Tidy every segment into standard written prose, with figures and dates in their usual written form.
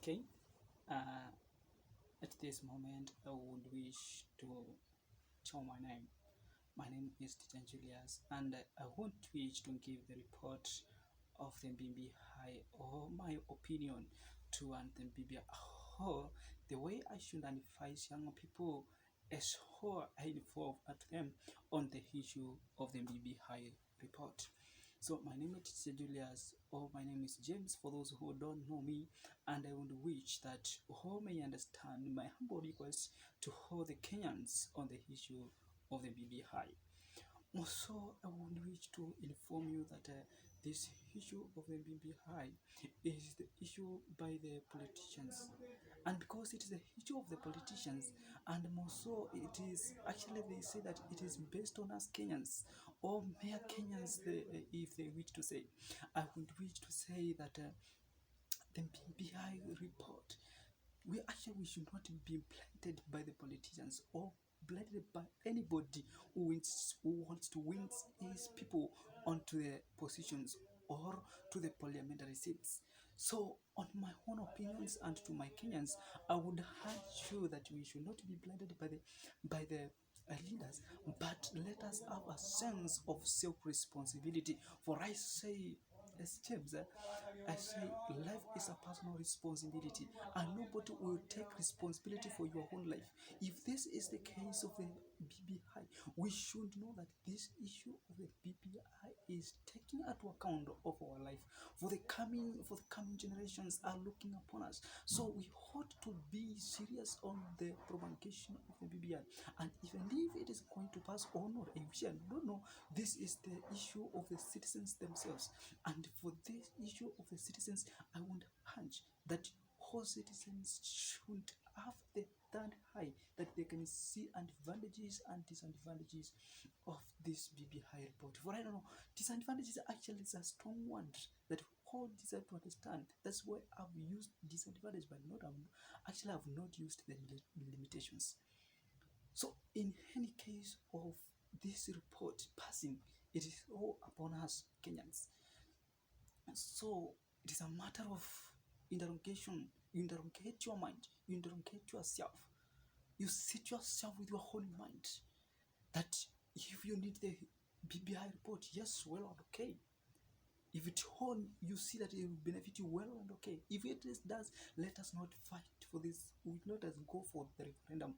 Okay, uh, at this moment, I would wish to tell my name. My name is Teacher Julius, and I want to wish to give the report of the Bbi or my opinion to the Bbi how the way I should advise young people as how I involve at them on the issue of the Bbi report. So my name is Teacher Julius, or my name is James for those who don't know me, and I would wish that all may understand my humble request to all the Kenyans on the issue of the Bbi. Also, I would wish to inform you that this issue of the Bbi is the issue by the politicians, and because it is the issue of the politicians, and more so, it is actually they say that it is based on us Kenyans or mere Kenyans, if they wish to say. I would wish to say that the Bbi report, we should not be blinded by the politicians or blinded by anybody who wants to win his people onto the positions or to the parliamentary seats. So, on my own opinions and to my Kenyans, I would urge you that we should not be blinded by the leaders, but let us have a sense of self-responsibility. For I say, as James, I say life is a personal responsibility, and nobody will take responsibility for your own life. If this is the case of the Bbi, we should know that this issue of the Bbi is taking into account of our life for the coming generations are looking upon us. So we ought to be serious on the promulgation of the Bbi, and even if it is going to pass or not, I don't know. This is the issue of the citizens themselves, and for this issue of the citizens, I would urge that all citizens should have the third eye, that they can see advantages and disadvantages of this Bbi report. For I don't know, disadvantages actually is a strong word that all desire to understand. That's why I've used disadvantage, but not actually I've not used the limitations. So in any case of this report passing, it is all upon us Kenyans. So it is a matter of interrogation. You interrogate your mind, you interrogate yourself, you sit yourself with your whole mind that if you need the Bbi report, yes, well and okay. If it whole you see that it will benefit you, well and okay. If it does, let us not fight for this. Let us go for the referendum.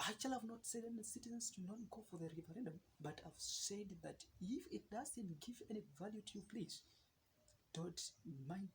Actually, I've not said any citizens do not go for the referendum, but I've said that if it doesn't give any value to you, please don't mind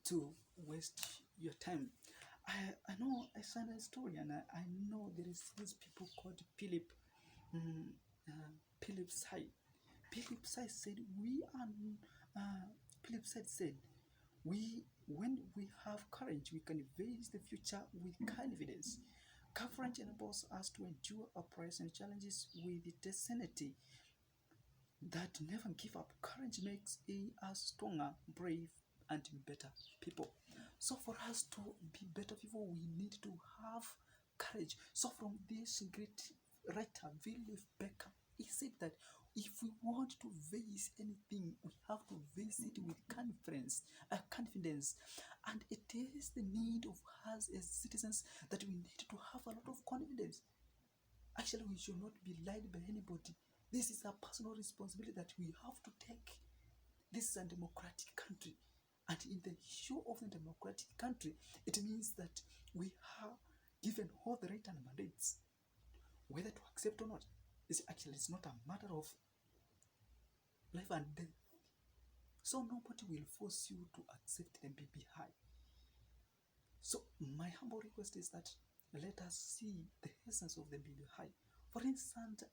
to waste your time. I know I saw a story, and I know there is these people called Philip Philip Sai. Philip Sai said Philip Sai said when we have courage, we can face the future with confidence. Courage enables us to endure our present challenges with tenacity that never give up. Courage makes us stronger, brave, and better people. So for us to be better people, we need to have courage. So from this great writer, Philip Becker, he said that if we want to face anything, we have to face it with confidence, and it is the need of us as citizens that we need to have a lot of confidence. Actually, we should not be lied by anybody. This is a personal responsibility that we have to take. This is a democratic country. And in the issue of a democratic country, it means that we are given all the right and mandates, whether to accept or not. It's not a matter of life and death. So nobody will force you to accept the Bbi. So my humble request is that let us see the essence of the Bbi. For instance,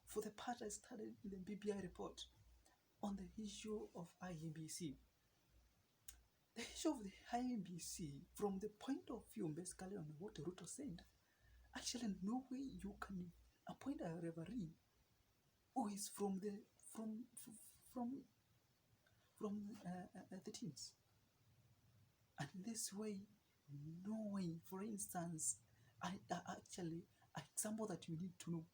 for the part I studied in the Bbi report on the issue of IEBC. The issue of the IEBC, from the point of view basically on what Ruto said, actually no way you can appoint a referee who is from the teams. And this way, knowing, for instance, actually, an example that you need to know.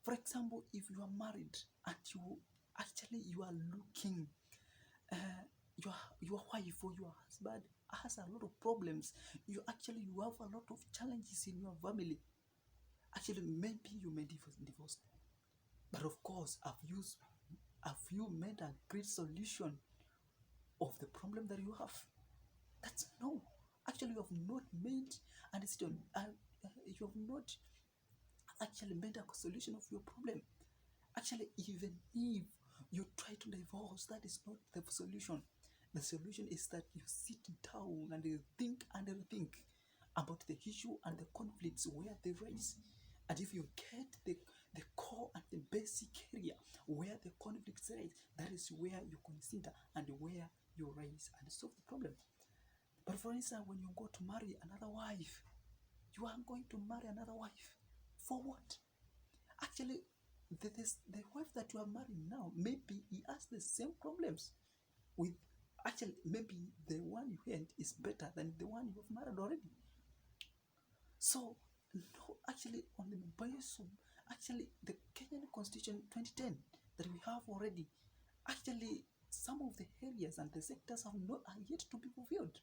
For example, if you are married and you are looking, your wife or your husband has a lot of problems. You have a lot of challenges in your family. Actually, maybe you may divorce. But of course, have you made a great solution of the problem that you have? That's no. Actually, you have not made a decision. You have not actually made a solution of your problem. Actually, even if you try to divorce, that is not the solution. The solution is that you sit down and you think about the issue and the conflicts where they rise. And if you get the core and the basic area where the conflicts rise, that is where you consider and where you raise and solve the problem. But for instance, when you go to marry another wife, you are going to marry another wife for what? Actually, the wife that you are marrying now, maybe he has the same problems with, actually, maybe the one you had is better than the one you have married already. So, no, actually, on the basis of, actually, the Kenyan Constitution 2010 that we have already, actually, some of the areas and the sectors are yet to be fulfilled.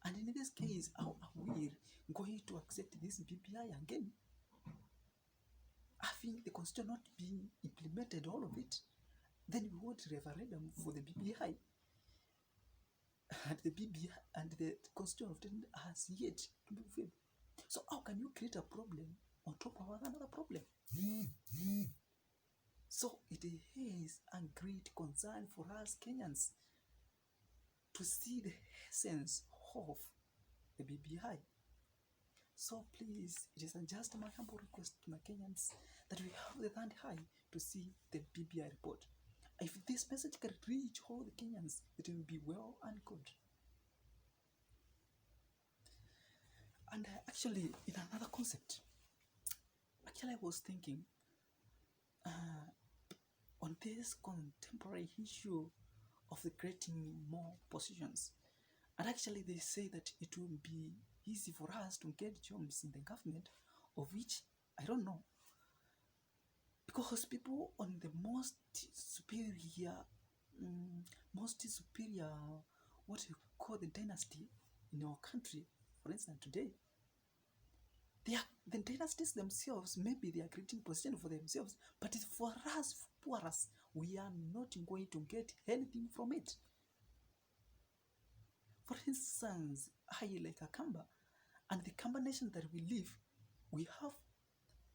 And in this case, how are we going to accept this BBI again? Having the constitution not being implemented, all of it, then we want referendum for the BBI. And the BBI and the constitution has yet to be fulfilled. So how can you create a problem on top of another problem? So it is a great concern for us Kenyans to see the essence of the BBI. So please, it is just my humble request to my Kenyans that we have the third eye to see the Bbi report. If this message can reach all the Kenyans, it will be well and good. And actually, in another concept, actually I was thinking on this contemporary issue of the creating more positions. And actually they say that it will be easy for us to get jobs in the government, of which I don't know. Because people on the most superior, what you call the dynasty in our country, for instance, today, the dynasties themselves, maybe they are creating position for themselves, but for us, we are not going to get anything from it. For instance, I like a Kamba, and the Kamba nation that we live, we have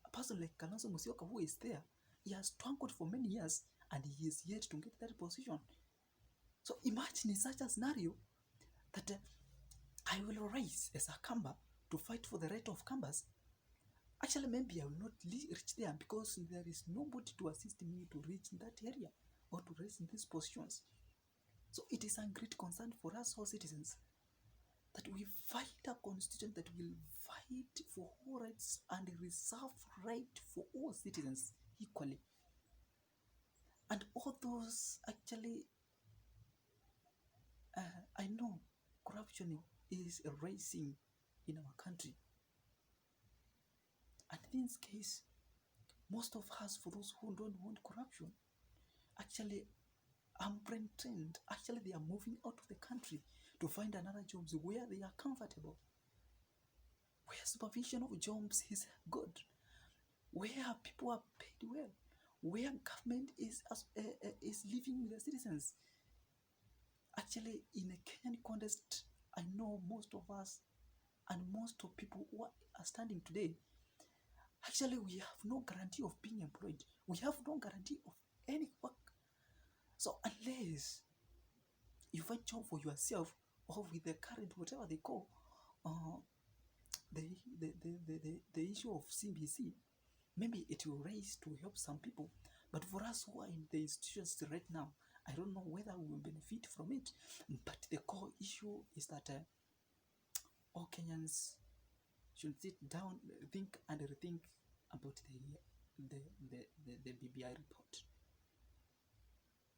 a person like Kalonzo Musyoka who is there. He has struggled for many years, and he is yet to get that position. So imagine in such a scenario that I will rise as a Kamba to fight for the right of Kambas. Actually, maybe I will not reach there because there is nobody to assist me to reach that area or to reach in these positions. So it is a great concern for us all citizens that we fight a constitution that will fight for all rights and reserve right for all citizens equally. And all those actually, I know corruption is rising in our country. And in this case, most of us, for those who don't want corruption, actually are brain trained. Actually, they are moving out of the country to find another jobs where they are comfortable, where supervision of jobs is good, where people are paid well, where government is living with the citizens. Actually, in a Kenyan context, I know most of us and most of people who are standing today, actually we have no guarantee of being employed. We have no guarantee of any work. So unless you find job for yourself or with the current whatever they call the issue of CBC, maybe it will raise to help some people. But for us who are in the institutions right now, I don't know whether we will benefit from it. But the core issue is that all Kenyans should sit down, think and rethink about the Bbi report.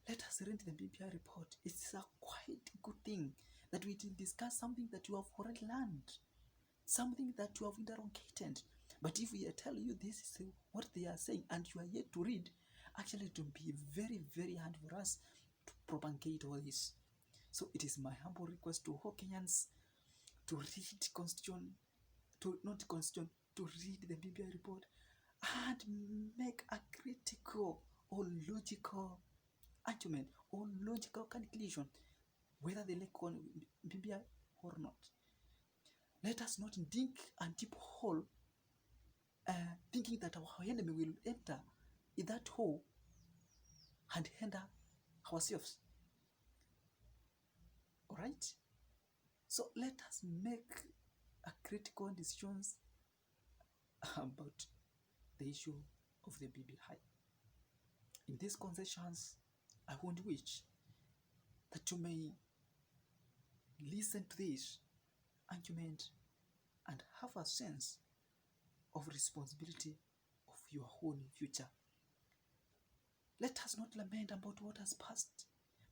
Let us read the Bbi report. It's a quite good thing that we discuss something that you have already learned, something that you have interrogated. But if we tell you this is what they are saying and you are yet to read, actually it will be very, very hard for us to propagate all this. So it is my humble request to all Kenyans to read constitution, to not constitution, to read the Bbi Report and make a critical or logical argument or logical conclusion whether they like Bbi or not. Let us not dig a deep hole thinking that our enemy will enter in that hole and hinder ourselves. All right? So let us make a critical decisions about the issue of the BBI. In these conversations, I would wish that you may listen to this argument and have a sense of responsibility of your own future. Let us not lament about what has passed,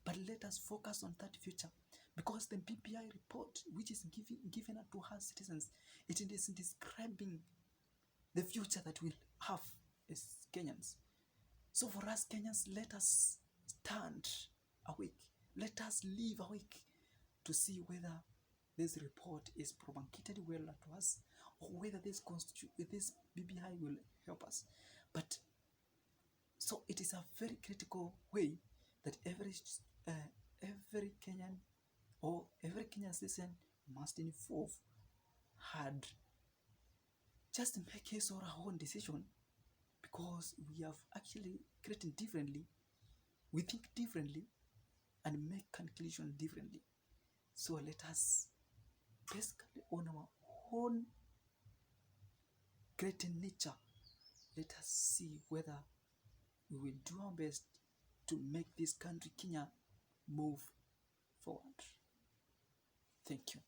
but let us focus on that future, because the Bbi Report, which is given to us citizens, it is describing the future that we'll have as Kenyans. So for us Kenyans, let us stand awake. Let us live awake to see whether this report is promulgated well to us, or whether this BBI will help us. But so it is a very critical way that every Kenyan or every Kenyan citizen must involve and just make his or her own decision, because we have actually created differently, we think differently, and make conclusion differently. So let us basically on our own great nature, let us see whether we will do our best to make this country, Kenya, move forward. Thank you.